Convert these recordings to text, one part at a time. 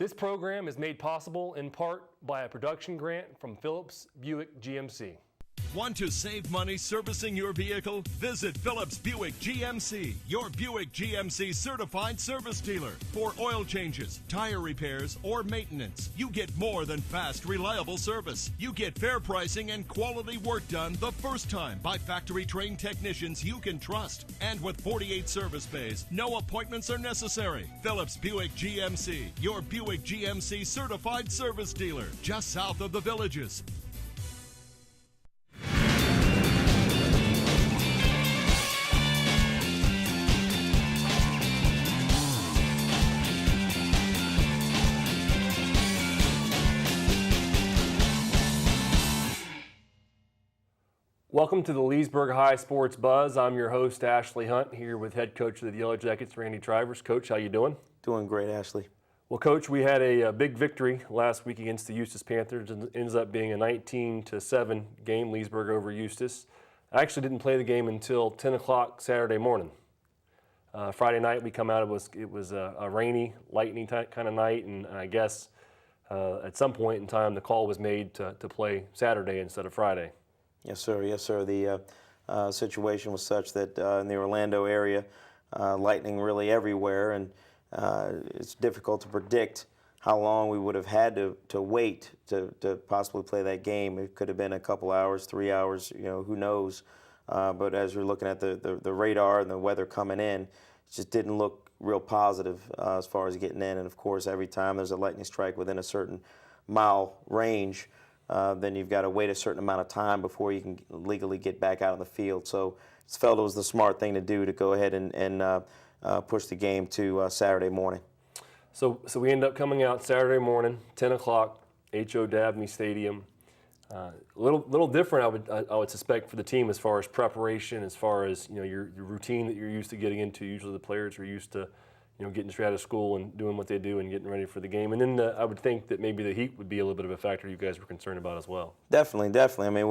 This program is made possible in part by a production grant from Phillips Buick GMC. Want to save money servicing your vehicle? Visit Phillips Buick GMC, your Buick GMC certified service dealer. For oil changes, tire repairs, or maintenance, you get more than fast, reliable service. You get fair pricing and quality work done the first time by factory-trained technicians you can trust. And with 48 service bays, no appointments are necessary. Phillips Buick GMC, your Buick GMC certified service dealer, just south of the Villages. Welcome to the Leesburg High Sports Buzz. I'm your host, Ashley Hunt, here with head coach of the Yellow Jackets, Randy Trivers. Coach, how you doing? Doing great, Ashley. Well, Coach, we had a big victory last week against the Eustis Panthers. It ends up being a 19-7 game, Leesburg over Eustis. I actually didn't play the game until 10 o'clock Saturday morning. Friday night we come out, it was a rainy, lightning kind of night, and I guess at some point in time the call was made to play Saturday instead of Friday. Yes, sir. Yes, sir. The situation was such that in the Orlando area, lightning really everywhere, and it's difficult to predict how long we would have had to wait to possibly play that game. It could have been a couple hours, 3 hours, who knows. But as we're looking at the radar and the weather coming in, it just didn't look real positive as far as getting in. And, of course, every time there's a lightning strike within a certain mile range, then you've got to wait a certain amount of time before you can legally get back out on the field. So I felt it was the smart thing to do to go ahead and push the game to Saturday morning. So we end up coming out Saturday morning, 10 o'clock, H.O. Dabney Stadium. Little different, I would suspect, for the team as far as preparation, as far as your routine that you're used to getting into. Usually the players are used to getting straight out of school and doing what they do and getting ready for the game. And then I would think that maybe the heat would be a little bit of a factor you guys were concerned about as well. Definitely. I mean,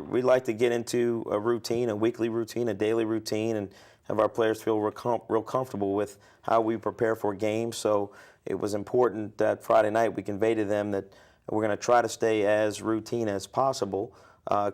we like to get into a routine, a weekly routine, a daily routine, and have our players feel real comfortable with how we prepare for games. So it was important that Friday night we convey to them that we're going to try to stay as routine as possible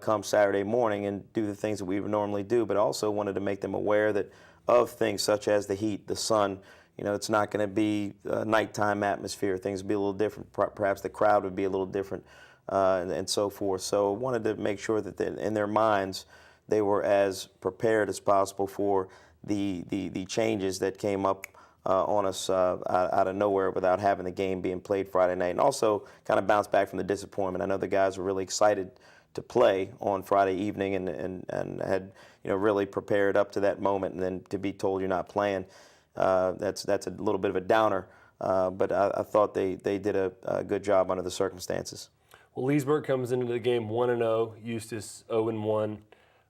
come Saturday morning and do the things that we would normally do, but also wanted to make them aware that of things such as the heat, the sun. It's not going to be a nighttime atmosphere. Things would be a little different. Perhaps the crowd would be a little different and so forth. So I wanted to make sure that in their minds they were as prepared as possible for the changes that came up on us out of nowhere without having the game being played Friday night. And also kind of bounce back from the disappointment. I know the guys were really excited to play on Friday evening and had really prepared up to that moment, and then to be told you're not playing, that's a little bit of a downer. But I thought they did a good job under the circumstances. Well, Leesburg comes into the game 1-0, Eustis 0-1.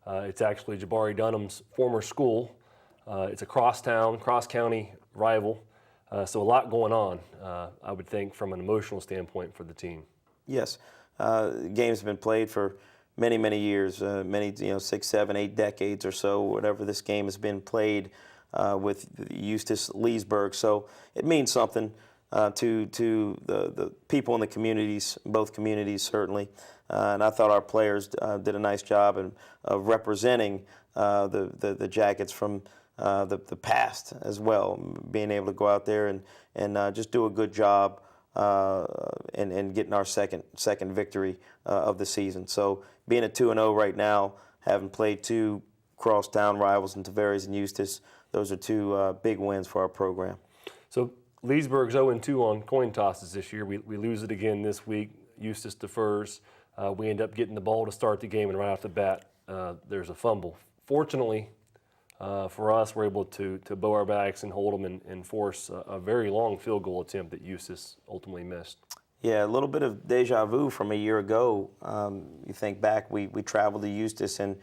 It's actually Jabari Dunham's former school. It's a cross-county rival, so a lot going on, I would think, from an emotional standpoint for the team. Yes. Games have been played for many, many years, 6, 7, 8 decades or so, whatever this game has been played with Eustis Leesburg. So it means something to the people in the communities, both communities certainly. And I thought our players did a nice job of representing the Jackets from the past as well, being able to go out there and just do a good job and getting our second victory of the season. So being at 2-0 right now, having played two crosstown rivals in Tavares and Eustis, those are two big wins for our program. So Leesburg's 0-2 on coin tosses this year. We lose it again this week. Eustis defers. We end up getting the ball to start the game, and right off the bat, there's a fumble. Fortunately for us, we're able to bow our backs and hold them and force a very long field goal attempt that Eustis ultimately missed. Yeah, a little bit of deja vu from a year ago. You think back, we traveled to Eustis and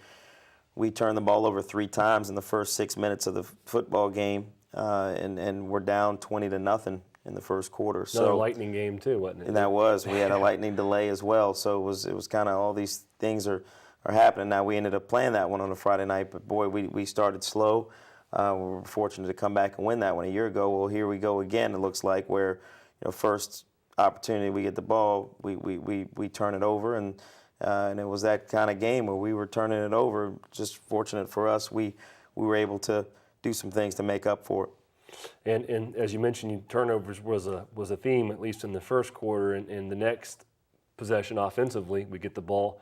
we turned the ball over 3 times in the first 6 minutes of the football game, and we're down 20-0 in the first quarter. Another lightning game too, wasn't it? And that was. We had a lightning delay as well, so it was kind of all these things are happening. Now we ended up playing that one on a Friday night, but boy, we started slow. We were fortunate to come back and win that one a year ago. Well, here we go again. It looks like where first opportunity we get the ball, we turn it over, and it was that kind of game where we were turning it over. Just fortunate for us, we were able to do some things to make up for it. And as you mentioned, turnovers was a theme, at least in the first quarter. And the next possession offensively, we get the ball.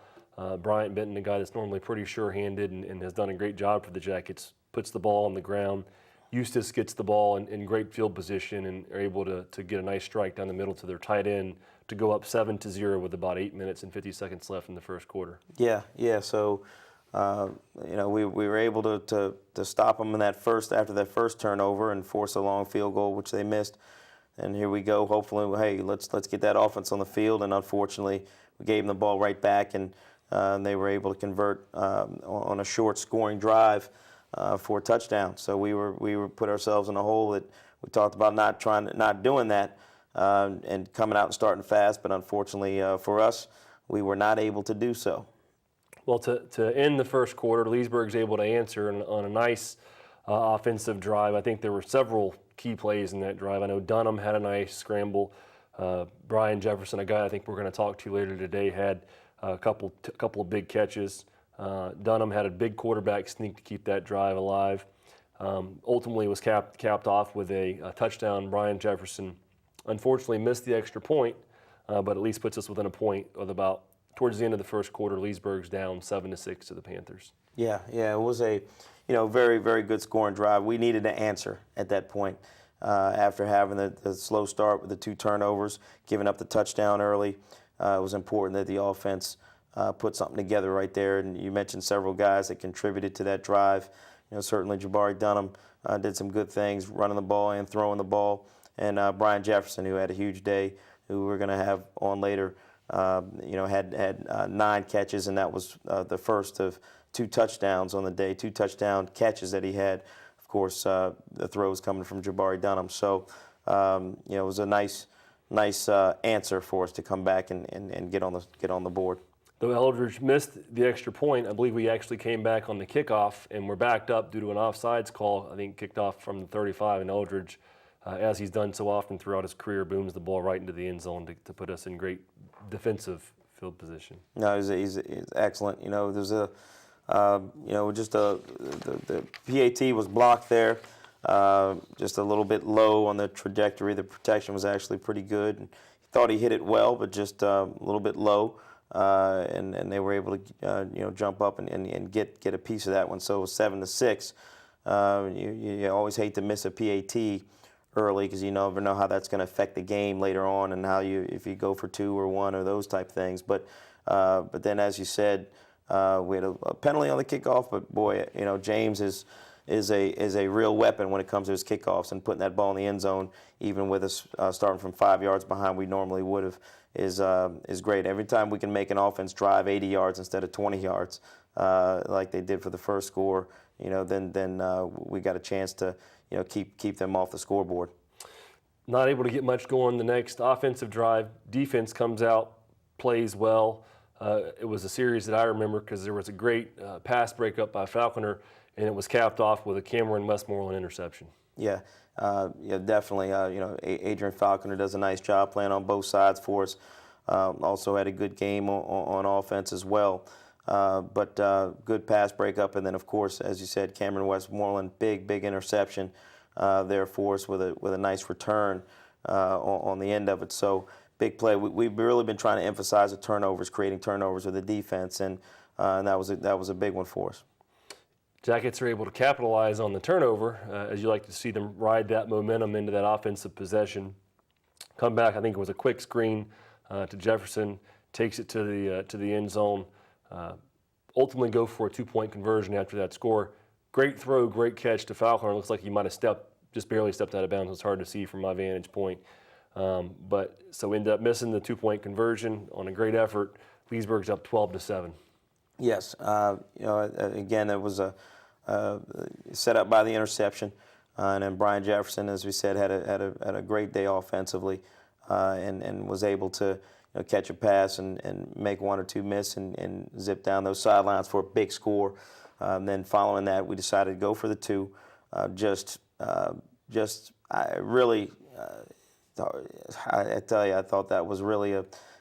Bryant Benton, a guy that's normally pretty sure-handed and has done a great job for the Jackets, puts the ball on the ground. Eustis gets the ball in great field position and are able to get a nice strike down the middle to their tight end to go up 7-0 with about 8 minutes and 50 seconds left in the first quarter. Yeah. So, we were able to stop them after that first turnover and force a long field goal, which they missed. And here we go. Hopefully, hey, let's get that offense on the field. And unfortunately, we gave them the ball right back, and they were able to convert on a short scoring drive for a touchdown. So we were put ourselves in a hole that we talked about not doing that and coming out and starting fast. But unfortunately for us, we were not able to do so. Well, to end the first quarter, Leesburg's able to answer on a nice offensive drive. I think there were several key plays in that drive. I know Dunham had a nice scramble. Brian Jefferson, a guy I think we're going to talk to later today, had a couple of big catches. Dunham had a big quarterback sneak to keep that drive alive. Ultimately was capped off with a touchdown. Brian Jefferson unfortunately missed the extra point, but at least puts us within a point with about towards the end of the first quarter. Leesburg's down 7-6 to the Panthers. Yeah, it was a very, very good scoring drive. We needed to answer at that point after having the slow start with the 2 turnovers, giving up the touchdown early. It was important that the offense put something together right there. And you mentioned several guys that contributed to that drive. Certainly Jabari Dunham did some good things, running the ball and throwing the ball. And Brian Jefferson, who had a huge day, who we're going to have on later, had 9 catches, and that was the first of 2 touchdowns on the day, 2 touchdown catches that he had. Of course, the throws coming from Jabari Dunham. So, it was a nice answer for us to come back and get on the board. Though Eldridge missed the extra point, I believe we actually came back on the kickoff and were backed up due to an offsides call. I think kicked off from the 35, and Eldridge, as he's done so often throughout his career, booms the ball right into the end zone to put us in great defensive field position. No, he's excellent. There's the PAT was blocked there, just a little bit low on the trajectory. The protection was actually pretty good. He thought he hit it well, but just a little bit low. And they were able to jump up and get a piece of that one. So it was 7-6. You always hate to miss a PAT early because you never know how that's going to affect the game later on, and if you go for 2 or 1 or those type things. But then, as you said, we had a penalty on the kickoff. But boy, James is a real weapon when it comes to his kickoffs, and putting that ball in the end zone, even with us starting from 5 yards behind we normally would have, is great. Every time we can make an offense drive 80 yards instead of 20 yards, like they did for the first score, then we got a chance to keep them off the scoreboard. Not able to get much going the next offensive drive. Defense comes out, plays well. It was a series that I remember because there was a great pass breakup by Falconer, and it was capped off with a Cameron Westmoreland interception. Yeah, definitely. Adrian Falconer does a nice job playing on both sides for us. Also had a good game on offense as well. But good pass breakup, and then of course, as you said, Cameron Westmoreland, big interception there for us with a nice return on the end of it. So big play. We've really been trying to emphasize the turnovers, creating turnovers with the defense, and that was a big one for us. Jackets are able to capitalize on the turnover, as you like to see them ride that momentum into that offensive possession. Come back, I think it was a quick screen to Jefferson, takes it to the end zone. Ultimately go for a 2-point conversion after that score. Great throw, great catch to Falconer. Looks like he might have just barely stepped out of bounds. It's hard to see from my vantage point. But so ended up missing the 2-point conversion on a great effort. Leesburg's up 12-7. Yes, again, it was set up by the interception, and then Brian Jefferson, as we said, had a great day offensively, and was able to catch a pass and make 1 or 2 miss and zip down those sidelines for a big score. Then following that, we decided to go for the 2. I tell you, I thought that was really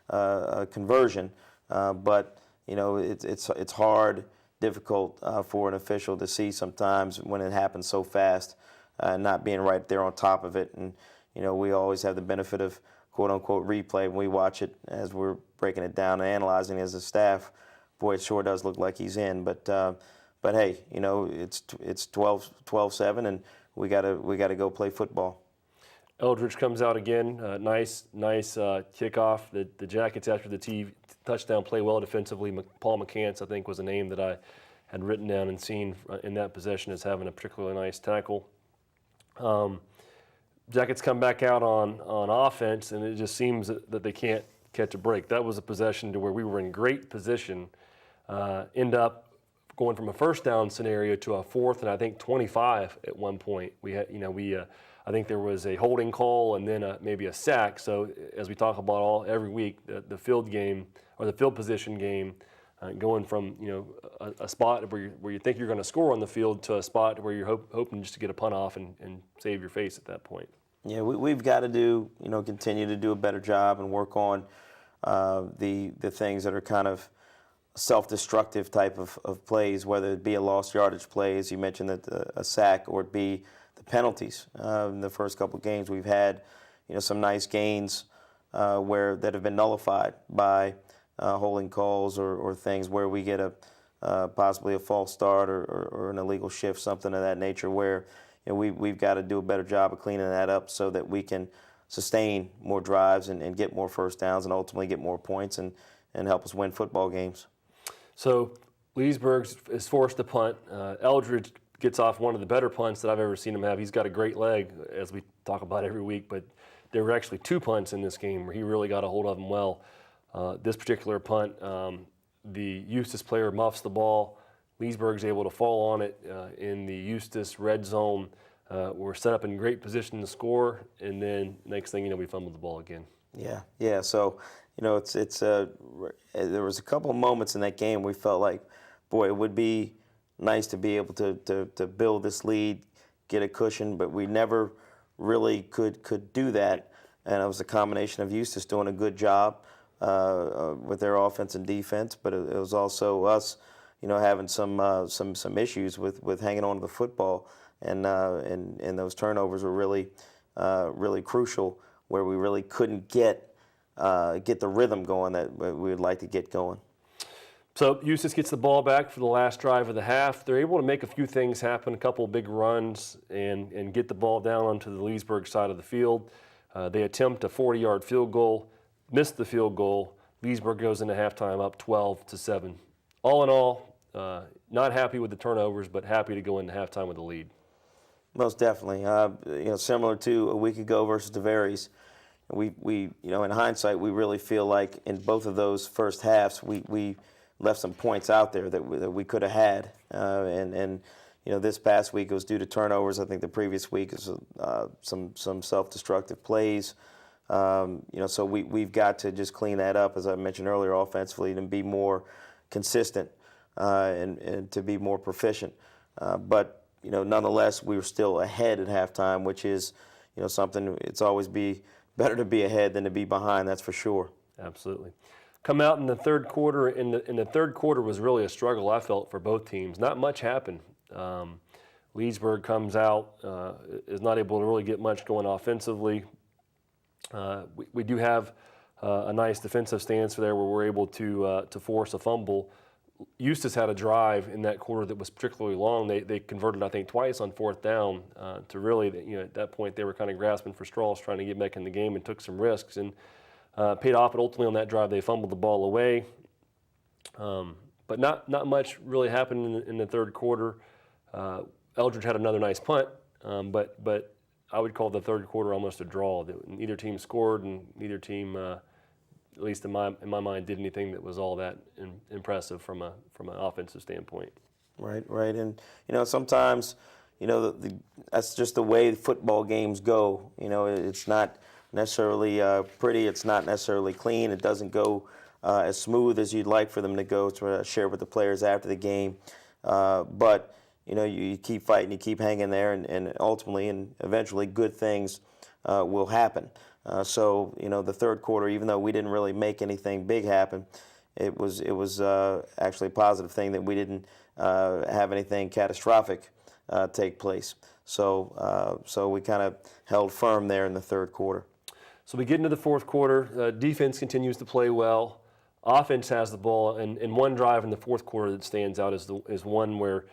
a conversion, but it's hard, difficult for an official to see sometimes when it happens so fast, not being right there on top of it. And we always have the benefit of quote unquote replay when we watch it as we're breaking it down and analyzing it as a staff. Boy, it sure does look like he's in, but hey, it's 12-7, and we gotta go play football. Eldridge comes out again. Nice kickoff. The Jackets, after the touchdown, play well defensively. Paul McCants, I think, was a name that I had written down and seen in that possession as having a particularly nice tackle. Jackets come back out on offense, and it just seems that they can't catch a break. That was a possession to where we were in great position, end up going from a first down scenario to a 4th and I think 25 at one point. We had, I think there was a holding call and then maybe a sack. So as we talk about every week, the field game or the field position game, going from a spot where you think you're going to score on the field to a spot where you're hoping just to get a punt off and save your face at that point. Yeah, we've got to continue to do a better job and work on the things that are kind of self-destructive type of plays, whether it be a lost yardage play, as you mentioned, a sack, or it be the penalties. In the first couple of games, we've had some nice gains that have been nullified by holding calls or things where we get possibly a false start or an illegal shift, something of that nature, where we've got to do a better job of cleaning that up so that we can sustain more drives and get more first downs and ultimately get more points and help us win football games. So Leesburg is forced to punt. Eldridge gets off one of the better punts that I've ever seen him have. He's got a great leg, as we talk about every week, but there were actually 2 punts in this game where he really got a hold of them well. This particular punt, the Eustis player muffs the ball. Leesburg's able to fall on it in the Eustis red zone. We're set up in great position to score, and then next thing you know, we fumbled the ball again. Yeah. So, there was a couple of moments in that game we felt like, boy, it would be nice to be able to build this lead, get a cushion, but we never really could do that. And it was a combination of Eustis doing a good job with their offense and defense, but it was also us, having some issues with hanging on to the football, and those turnovers were really crucial, where we really couldn't get the rhythm going that we would like to get going. So Eustis gets the ball back for the last drive of the half. They're able to make a few things happen, a couple of big runs, and get the ball down onto the Leesburg side of the field. They attempt a 40-yard field goal, miss the field goal. Leesburg goes into halftime up 12-7. All in all, not happy with the turnovers, but happy to go into halftime with the lead. Most definitely. Similar to a week ago versus the Verys, we in hindsight, we really feel like in both of those first halves, we left some points out there that we could have had. And this past week it was due to turnovers. I think the previous week is some self-destructive plays. So we've got to just clean that up, as I mentioned earlier, offensively, and be more consistent and to be more proficient. But nonetheless, we were still ahead at halftime, which is something. It's always better to be ahead than to be behind. That's for sure. Absolutely. Come out in the third quarter. In the third quarter was really a struggle, I felt, for both teams. Not much happened. Leesburg comes out, is not able to really get much going offensively. We do have a nice defensive stance there where we're able to force a fumble. Eustis had a drive in that quarter that was particularly long. They converted, I think, twice on 4th down to really, at that point they were kind of grasping for straws, trying to get back in the game, and took some risks and paid off. But ultimately on that drive they fumbled the ball away. But not much really happened in the third quarter. Eldridge had another nice punt, but I would call the third quarter almost a draw. Neither team scored, and neither team, at least in my mind, did anything that was all that impressive from an offensive standpoint. Right, and sometimes that's just the way football games go. It's not necessarily pretty. It's not necessarily clean. It doesn't go as smooth as you'd like for them to go. To share with the players after the game, but you keep fighting, you keep hanging there, and ultimately and eventually good things will happen. So the third quarter, even though we didn't really make anything big happen, it was actually a positive thing that we didn't have anything catastrophic take place. So we kind of held firm there in the third quarter. So we get into the fourth quarter. Defense continues to play well. Offense has the ball, and one drive in the fourth quarter that stands out is one where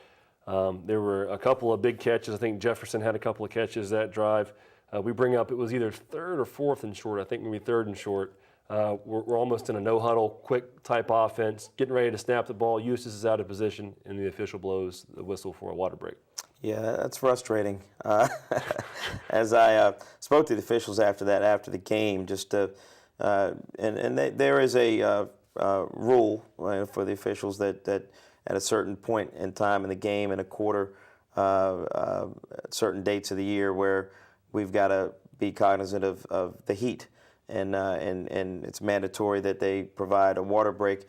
there were a couple of big catches. I think Jefferson had a couple of catches that drive. We bring up, it was either third or fourth and short. I think maybe third and short. We're almost in a no-huddle, quick type offense, getting ready to snap the ball. Eustis is out of position, and the official blows the whistle for a water break. Yeah, that's frustrating. As I spoke to the officials after the game, just there is a rule for the officials that at a certain point in time in the game, in a quarter, certain dates of the year where we've got to be cognizant of the heat, and it's mandatory that they provide a water break.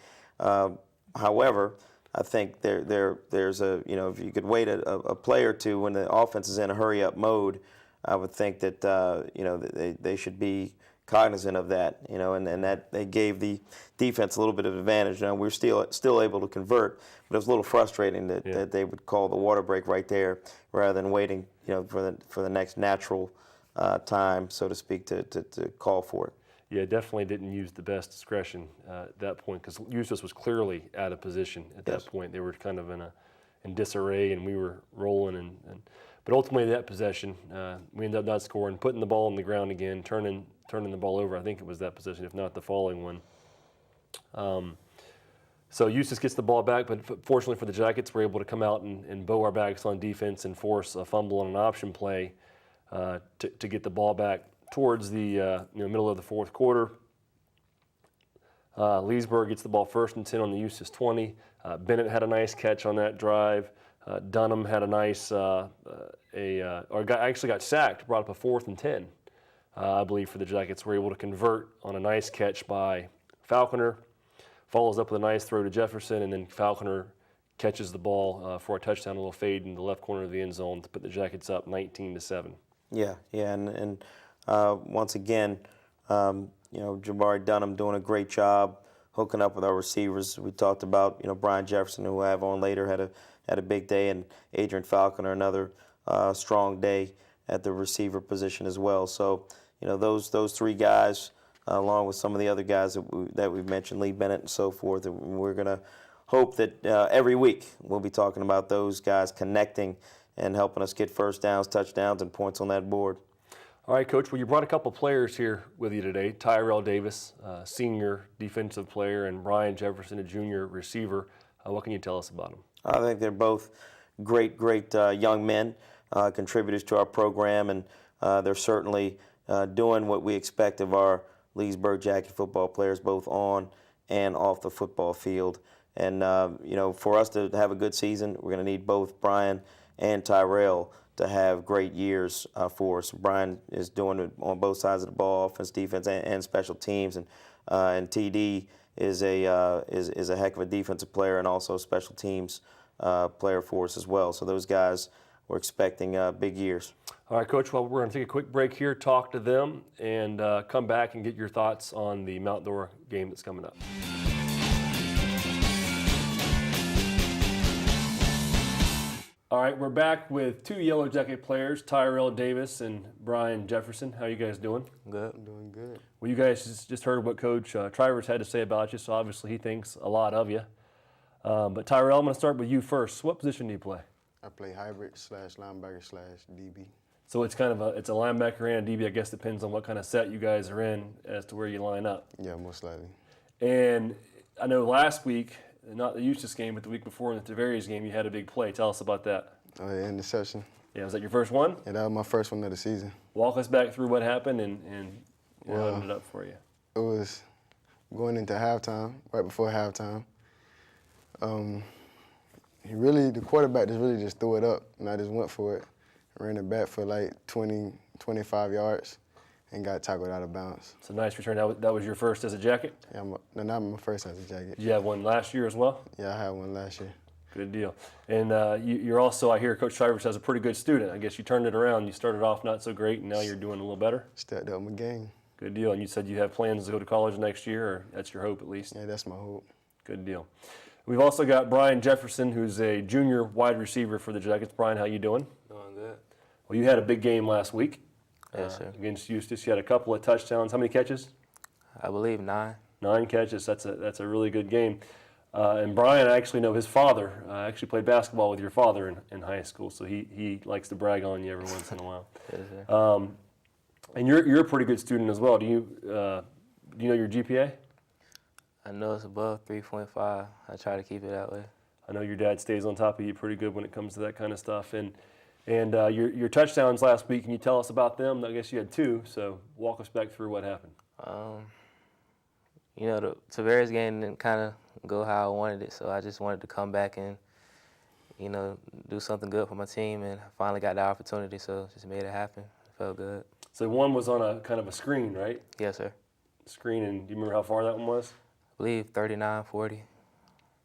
However, I think there's a, if you could wait a play or two when the offense is in a hurry up mode, I would think that they should be cognizant of that, and that they gave the defense a little bit of advantage. Now we're still able to convert, but it was a little frustrating that they would call the water break right there rather than waiting, for the next natural time, so to speak, to call for it. Yeah, definitely didn't use the best discretion at that point, because Eustis was clearly out of position at that point. They were kind of in disarray, and we were rolling. But ultimately, that possession, we ended up not scoring, putting the ball on the ground again, turning the ball over. I think it was that possession, if not the following one. So Eustis gets the ball back, but fortunately for the Jackets, we're able to come out and bow our backs on defense and force a fumble on an option play to get the ball back towards the middle of the fourth quarter. Leesburg gets the ball 1st and 10 on the Eustis 20. Bennett had a nice catch on that drive. Dunham had a nice, actually got sacked, brought up a 4th and 10, I believe, for the Jackets. We're able to convert on a nice catch by Falconer. Follows up with a nice throw to Jefferson, and then Falconer catches the ball for a touchdown, a little fade in the left corner of the end zone to put the Jackets up 19-7. Yeah, and once again, Jabari Dunham doing a great job hooking up with our receivers. We talked about Brian Jefferson, who I have on later, had a big day, and Adrian Falconer another strong day at the receiver position as well. So those three guys, along with some of the other guys that we've mentioned, Lee Bennett and so forth, and we're gonna hope that every week we'll be talking about those guys connecting and helping us get first downs, touchdowns, and points on that board. All right, Coach. Well, you brought a couple players here with you today. Tyrell Davis, senior defensive player, and Brian Jefferson, a junior receiver. What can you tell us about them? I think they're both great young men, contributors to our program, and they're certainly doing what we expect of our Leesburg Jacket football players, both on and off the football field. And for us to have a good season, we're going to need both Brian and Tyrell to have great years for us. Brian is doing it on both sides of the ball, offense, defense, and special teams, and TD is a heck of a defensive player and also a special teams player for us as well. So those guys, we're expecting big years. All right, Coach. Well, we're going to take a quick break here, talk to them, and come back and get your thoughts on the Mount Dora game that's coming up. All right, we're back with two Yellow Jacket players, Tyrell Davis and Brian Jefferson. How you guys doing? Good. I'm doing good. Well, you guys just heard what Coach Trivers had to say about you, so obviously he thinks a lot of you. But Tyrell, I'm going to start with you first. What position do you play? I play hybrid / linebacker / DB. So it's kind of it's a linebacker and a DB. I guess depends on what kind of set you guys are in as to where you line up. Yeah, most likely. And I know last week, not the Eustis game, but the week before in the Tavares game, you had a big play. Tell us about that. Oh, yeah, interception. Yeah, was that your first one? Yeah, that was my first one of the season. Walk us back through what happened and what ended up for you. It was going into halftime, right before halftime. The quarterback just threw it up, and I just went for it. I ran it back for like 20, 25 yards and got tackled out of bounds. It's a nice return. That was your first as a Jacket? Yeah, not my first as a Jacket. Did you have one last year as well? Yeah, I had one last year. Good deal. And you're also, I hear Coach Trivers has a pretty good student. I guess you turned it around. You started off not so great, and now you're doing a little better? Stepped up my game. Good deal. And you said you have plans to go to college next year, or that's your hope at least? Yeah, that's my hope. Good deal. We've also got Brian Jefferson, who's a junior wide receiver for the Jackets. Brian, how you doing? Doing good. Well, you had a big game last week Yes, sir. against Eustis. You had a couple of touchdowns. How many catches? I believe 9. 9 catches. That's a really good game. And Brian, I actually know his father. I actually played basketball with your father in high school, so he likes to brag on you every once in a while. Yes, sir. And you're a pretty good student as well. Do you know your GPA? I know it's above 3.5. I try to keep it that way. I know your dad stays on top of you pretty good when it comes to that kind of stuff. And your touchdowns last week, can you tell us about them? I guess you had 2, so walk us back through what happened. The Tavares game didn't kind of go how I wanted it, so I just wanted to come back and, do something good for my team, and I finally got the opportunity, so just made it happen. It felt good. So one was on a kind of a screen, right? Yes, sir. Screen, and do you remember how far that one was? I believe 39, 40.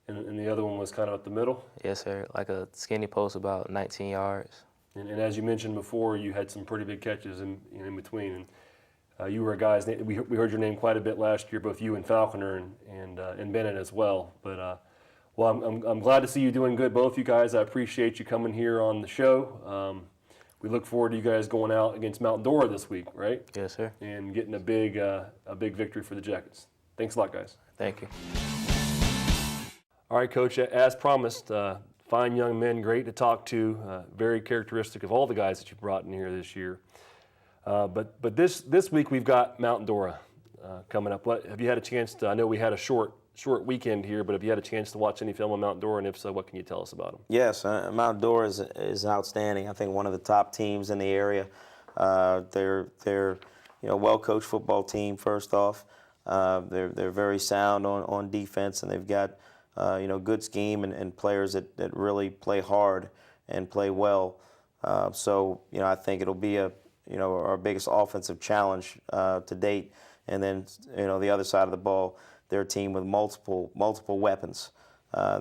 And the other one was kind of up the middle? Yes, sir. Like a skinny post about 19 yards. And as you mentioned before, you had some pretty big catches in between. And you were a guy's name. We heard your name quite a bit last year, both you and Falconer and Bennett as well. But I'm glad to see you doing good, both you guys. I appreciate you coming here on the show. We look forward to you guys going out against Mount Dora this week, right? Yes, sir. And getting a big victory for the Jackets. Thanks a lot, guys. Thank you. All right, Coach. As promised, fine young men, great to talk to. Very characteristic of all the guys that you brought in here this year. But this week we've got Mount Dora coming up. Have you had a chance to? I know we had a short weekend here, but have you had a chance to watch any film on Mount Dora? And if so, what can you tell us about them? Yes, Mount Dora is outstanding. I think one of the top teams in the area. They're a well-coached football team. First off, they're very sound on defense, and they've got good scheme and players that really play hard and play well. So I think it'll be our biggest offensive challenge to date. And then the other side of the ball, they're a team with multiple weapons.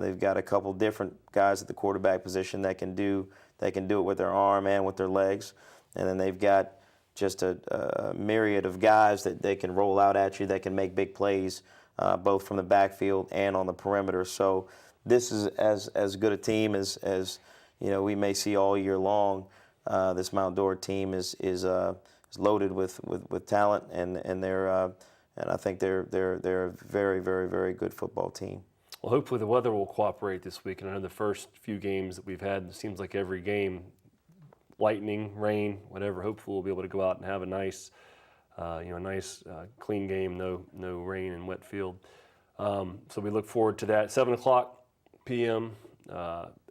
They've got a couple different guys at the quarterback position that can do it with their arm and with their legs. And then they've got just a myriad of guys that they can roll out at you that can make big plays, both from the backfield and on the perimeter. So this is as good a team as we may see all year long. This Mount Dora team is loaded with talent, and they're and I think they're a very, very, very good football team. Well, hopefully the weather will cooperate this week. And I know the first few games that we've had, it seems like every game, lightning, rain, whatever. Hopefully we'll be able to go out and have a nice, clean game, no rain and wet field. So we look forward to that. 7:00 p.m.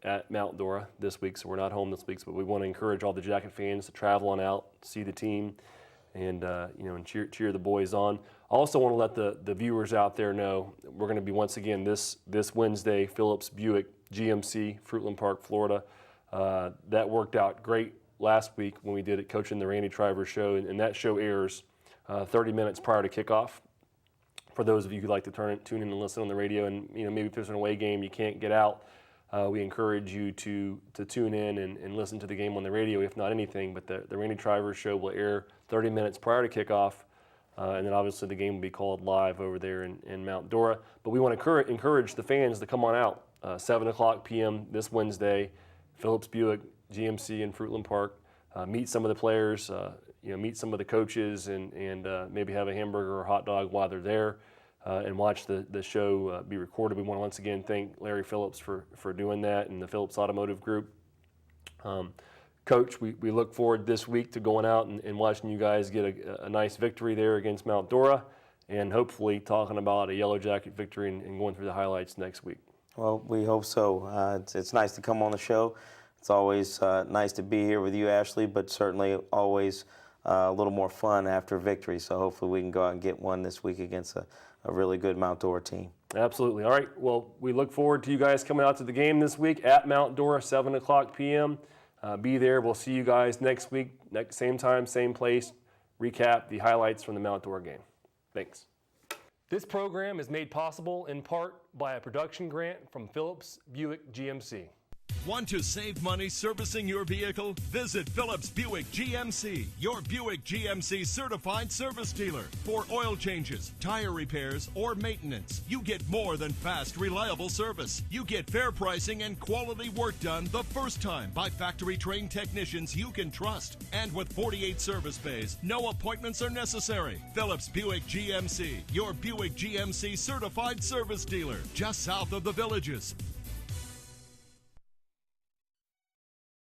At Mount Dora this week. So we're not home this week, but we want to encourage all the Jacket fans to travel on out, see the team, and and cheer the boys on. I also want to let the viewers out there know we're going to be once again this Wednesday, Phillips Buick GMC, Fruitland Park, Florida. That worked out great last week when we did it, coaching the Randy Triver show, and that show airs 30 minutes prior to kickoff. For those of you who'd like to tune in and listen on the radio, and maybe if there's an away game you can't get out, we encourage you to tune in and listen to the game on the radio, if not anything. But the Randy Triver show will air 30 minutes prior to kickoff, and then obviously the game will be called live over there in Mount Dora. But we want to encourage the fans to come on out, 7:00 p.m. this Wednesday, Phillips Buick GMC in Fruitland Park. Meet some of the players, meet some of the coaches, and maybe have a hamburger or hot dog while they're there. And watch the show be recorded. We want to once again thank Larry Phillips for doing that, and the Phillips Automotive Group. Coach, we look forward this week to going out and watching you guys get a nice victory there against Mount Dora, and hopefully talking about a Yellow Jacket victory and going through the highlights next week. Well, we hope so. It's nice to come on the show. It's always nice to be here with you, Ashley, but certainly always a little more fun after victory. So hopefully we can go out and get one this week against a really good Mount Dora team. Absolutely. All right. Well, we look forward to you guys coming out to the game this week at Mount Dora, 7:00 p.m. Be there. We'll see you guys next week, same time, same place. Recap the highlights from the Mount Dora game. Thanks. This program is made possible in part by a production grant from Phillips Buick GMC. Want to save money servicing your vehicle? Visit Phillips Buick GMC, your Buick GMC certified service dealer. For oil changes, tire repairs, or maintenance, you get more than fast, reliable service. You get fair pricing and quality work done the first time by factory-trained technicians you can trust. And with 48 service bays, no appointments are necessary. Phillips Buick GMC, your Buick GMC certified service dealer, just south of the Villages.